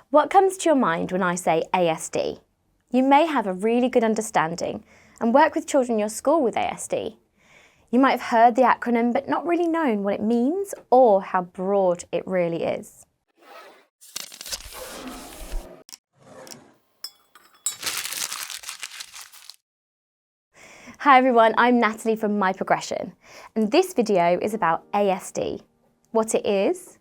What comes to your mind when I say ASD? You may have a really good understanding and work with children in your school with ASD. You might have heard the acronym but not really known what it means or how broad it really is. Hi everyone, I'm Natalie from My Progression, and this video is about ASD, what it is,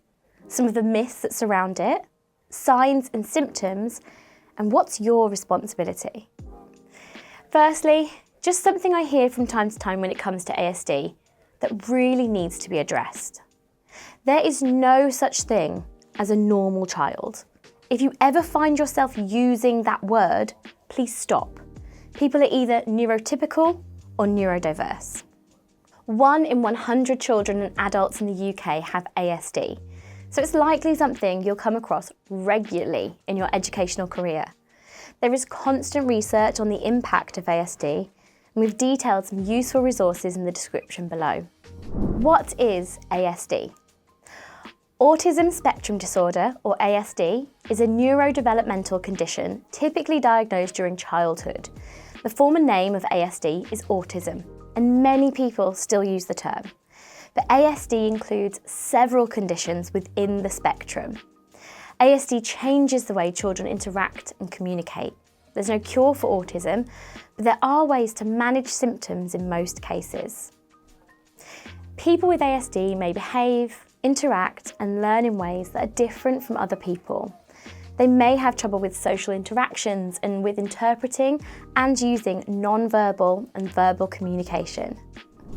some of the myths that surround it, signs and symptoms, and what's your responsibility. Firstly, just something I hear from time to time when it comes to ASD that really needs to be addressed. There is no such thing as a normal child. If you ever find yourself using that word, please stop. People are either neurotypical or neurodiverse. 1 in 100 children and adults in the UK have ASD, so it's likely something you'll come across regularly in your educational career. There is constant research on the impact of ASD, and we've detailed some useful resources in the description below. What is ASD? Autism spectrum disorder, or ASD, is a neurodevelopmental condition typically diagnosed during childhood. The former name of ASD is autism, and many people still use the term. But ASD includes several conditions within the spectrum. ASD changes the way children interact and communicate. There's no cure for autism, but there are ways to manage symptoms in most cases. People with ASD may behave, interact, and learn in ways that are different from other people. They may have trouble with social interactions and with interpreting and using non-verbal and verbal communication.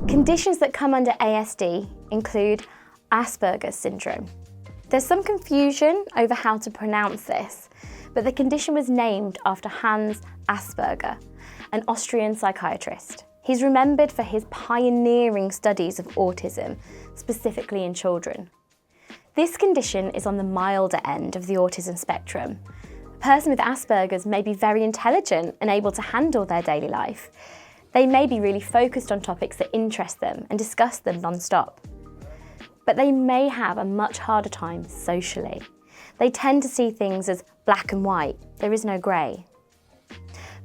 Conditions that come under ASD include Asperger's syndrome. There's some confusion over how to pronounce this, but the condition was named after Hans Asperger, an Austrian psychiatrist. He's remembered for his pioneering studies of autism, specifically in children. This condition is on the milder end of the autism spectrum. A person with Asperger's may be very intelligent and able to handle their daily life. They may be really focused on topics that interest them and discuss them non-stop. But they may have a much harder time socially. They tend to see things as black and white. There is no grey.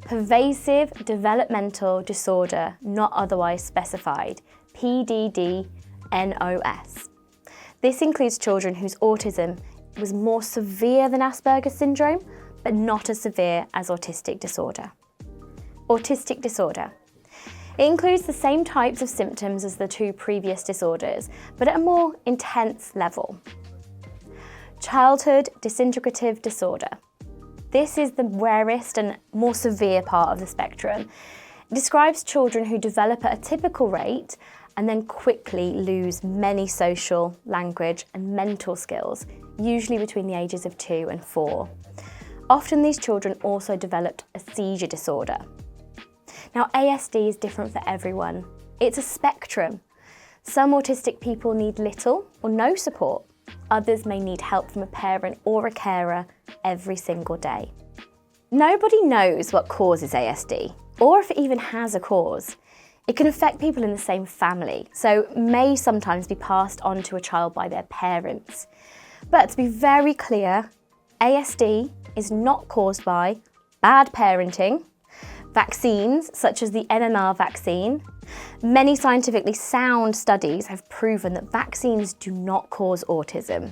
Pervasive developmental disorder not otherwise specified, PDD-NOS. This includes children whose autism was more severe than Asperger's syndrome, but not as severe as autistic disorder. Autistic disorder. It includes the same types of symptoms as the two previous disorders, but at a more intense level. Childhood disintegrative disorder. This is the rarest and more severe part of the spectrum. It describes children who develop at a typical rate and then quickly lose many social, language, and mental skills, usually between the ages of 2 and 4. Often these children also developed a seizure disorder. Now, ASD is different for everyone. It's a spectrum. Some autistic people need little or no support. Others may need help from a parent or a carer every single day. Nobody knows what causes ASD, or if it even has a cause. It can affect people in the same family, so may sometimes be passed on to a child by their parents. But to be very clear, ASD is not caused by bad parenting, vaccines such as the MMR vaccine. Many scientifically sound studies have proven that vaccines do not cause autism.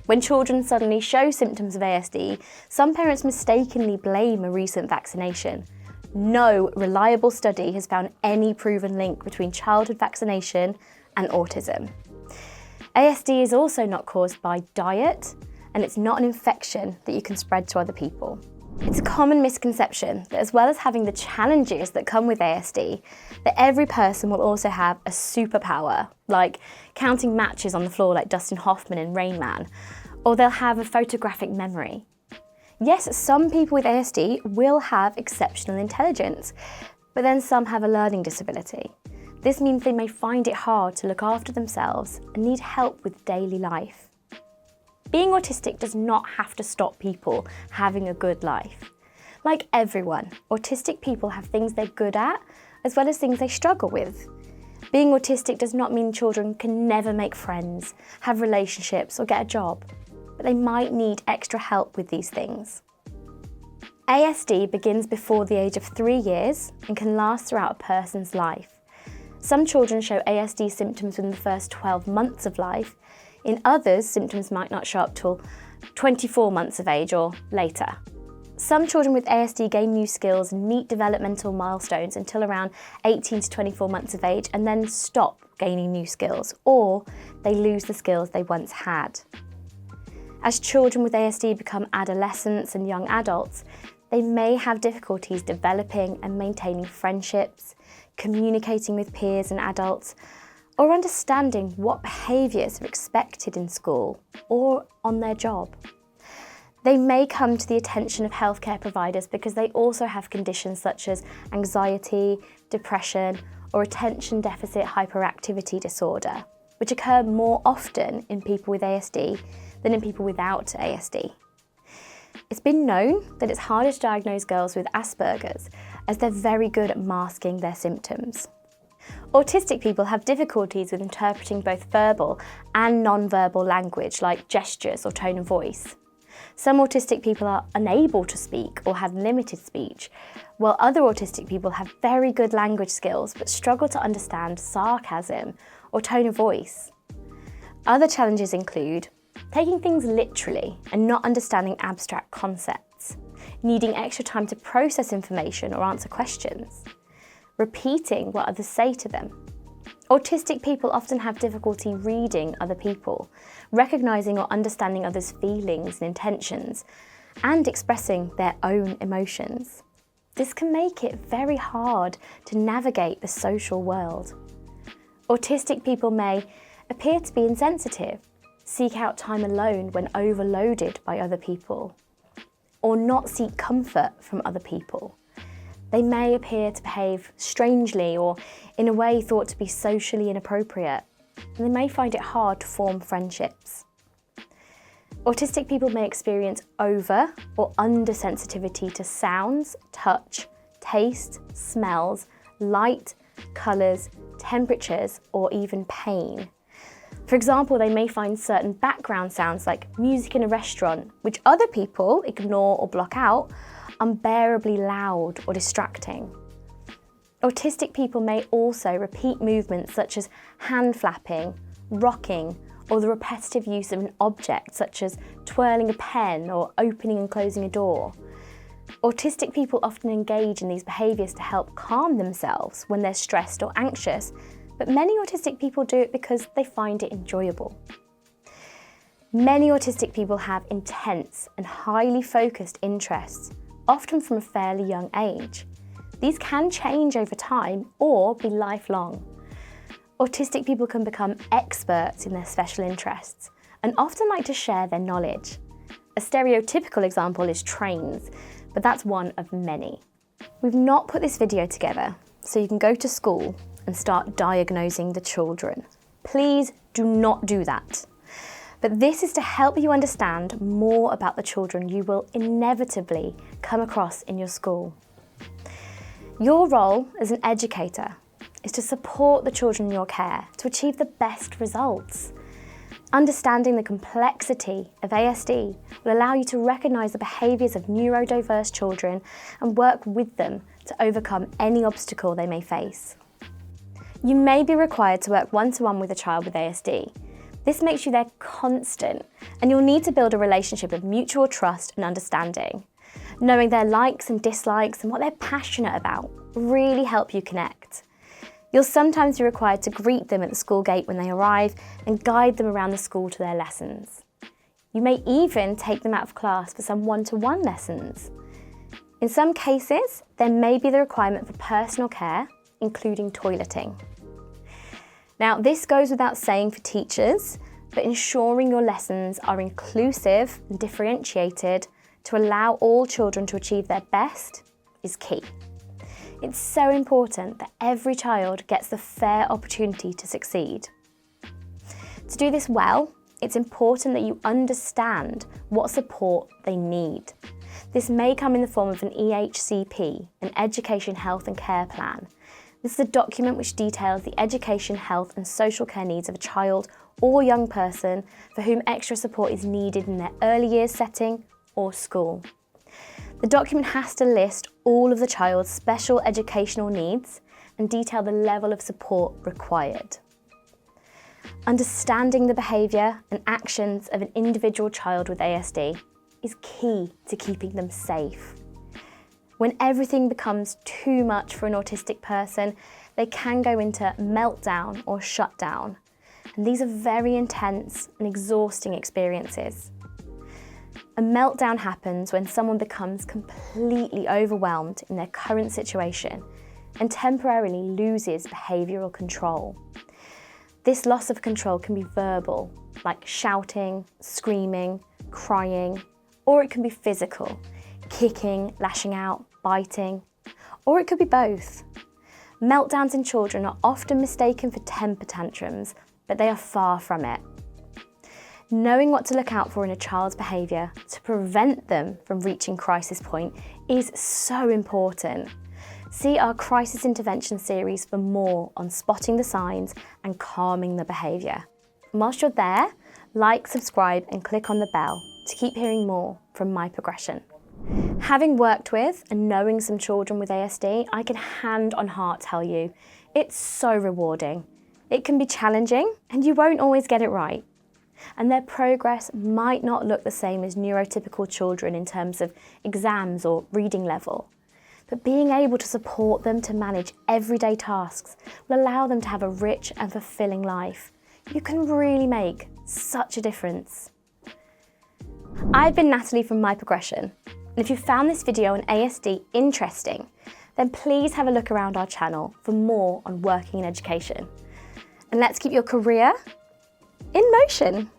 When children suddenly show symptoms of ASD, some parents mistakenly blame a recent vaccination. No reliable study has found any proven link between childhood vaccination and autism. ASD is also not caused by diet, and it's not an infection that you can spread to other people. It's a common misconception that as well as having the challenges that come with ASD, that every person will also have a superpower, like counting matches on the floor like Dustin Hoffman in Rain Man, or they'll have a photographic memory. Yes, some people with ASD will have exceptional intelligence, but then some have a learning disability. This means they may find it hard to look after themselves and need help with daily life. Being autistic does not have to stop people having a good life. Like everyone, autistic people have things they're good at, as well as things they struggle with. Being autistic does not mean children can never make friends, have relationships, or get a job. but they might need extra help with these things. ASD begins before the age of 3 years and can last throughout a person's life. Some children show ASD symptoms within the first 12 months of life. In others, symptoms might not show up till 24 months of age or later. Some children with ASD gain new skills and meet developmental milestones until around 18 to 24 months of age and then stop gaining new skills, or they lose the skills they once had. As children with ASD become adolescents and young adults, they may have difficulties developing and maintaining friendships, communicating with peers and adults, or understanding what behaviours are expected in school or on their job. They may come to the attention of healthcare providers because they also have conditions such as anxiety, depression, or attention deficit hyperactivity disorder, which occur more often in people with ASD than in people without ASD. It's been known that it's harder to diagnose girls with Asperger's as they're very good at masking their symptoms. Autistic people have difficulties with interpreting both verbal and non-verbal language like gestures or tone of voice. Some autistic people are unable to speak or have limited speech, while other autistic people have very good language skills but struggle to understand sarcasm or tone of voice. Other challenges include taking things literally and not understanding abstract concepts, needing extra time to process information or answer questions, repeating what others say to them. Autistic people often have difficulty reading other people, recognising or understanding others' feelings and intentions, and expressing their own emotions. This can make it very hard to navigate the social world. Autistic people may appear to be insensitive, seek out time alone when overloaded by other people, or not seek comfort from other people. They may appear to behave strangely or in a way thought to be socially inappropriate, and they may find it hard to form friendships. Autistic people may experience over or undersensitivity to sounds, touch, taste, smells, light, colours, temperatures, or even pain. For example, they may find certain background sounds like music in a restaurant, which other people ignore or block out, unbearably loud or distracting. Autistic people may also repeat movements such as hand flapping, rocking, or the repetitive use of an object such as twirling a pen or opening and closing a door. Autistic people often engage in these behaviours to help calm themselves when they're stressed or anxious, but many autistic people do it because they find it enjoyable. Many autistic people have intense and highly focused interests, often from a fairly young age. These can change over time or be lifelong. Autistic people can become experts in their special interests and often like to share their knowledge. A stereotypical example is trains, but that's one of many. We've not put this video together so you can go to school and start diagnosing the children. Please do not do that. But this is to help you understand more about the children you will inevitably come across in your school. Your role as an educator is to support the children in your care to achieve the best results. Understanding the complexity of ASD will allow you to recognise the behaviours of neurodiverse children and work with them to overcome any obstacle they may face. You may be required to work one-to-one with a child with ASD. This makes you their constant, and you'll need to build a relationship of mutual trust and understanding. Knowing their likes and dislikes and what they're passionate about will really help you connect. You'll sometimes be required to greet them at the school gate when they arrive and guide them around the school to their lessons. You may even take them out of class for some one-to-one lessons. In some cases, there may be the requirement for personal care, including toileting. Now, this goes without saying for teachers, but ensuring your lessons are inclusive and differentiated to allow all children to achieve their best is key. It's so important that every child gets the fair opportunity to succeed. To do this well, it's important that you understand what support they need. This may come in the form of an EHCP, an Education, Health and Care Plan. This is a document which details the education, health and social care needs of a child or young person for whom extra support is needed in their early years setting or school. The document has to list all of the child's special educational needs and detail the level of support required. Understanding the behaviour and actions of an individual child with ASD is key to keeping them safe. When everything becomes too much for an autistic person, they can go into meltdown or shutdown. And these are very intense and exhausting experiences. A meltdown happens when someone becomes completely overwhelmed in their current situation and temporarily loses behavioural control. This loss of control can be verbal, like shouting, screaming, crying, or it can be physical, kicking, lashing out, biting, or it could be both. Meltdowns in children are often mistaken for temper tantrums, but they are far from it. Knowing what to look out for in a child's behaviour to prevent them from reaching crisis point is so important. See our crisis intervention series for more on spotting the signs and calming the behaviour. And whilst you're there, like, subscribe and click on the bell to keep hearing more from My Progression. Having worked with and knowing some children with ASD, I can hand on heart tell you, it's so rewarding. It can be challenging and you won't always get it right. And their progress might not look the same as neurotypical children in terms of exams or reading level. But being able to support them to manage everyday tasks will allow them to have a rich and fulfilling life. You can really make such a difference. I've been Natalie from My Progression. And if you found this video on ASD interesting, then please have a look around our channel for more on working in education. And let's keep your career in motion.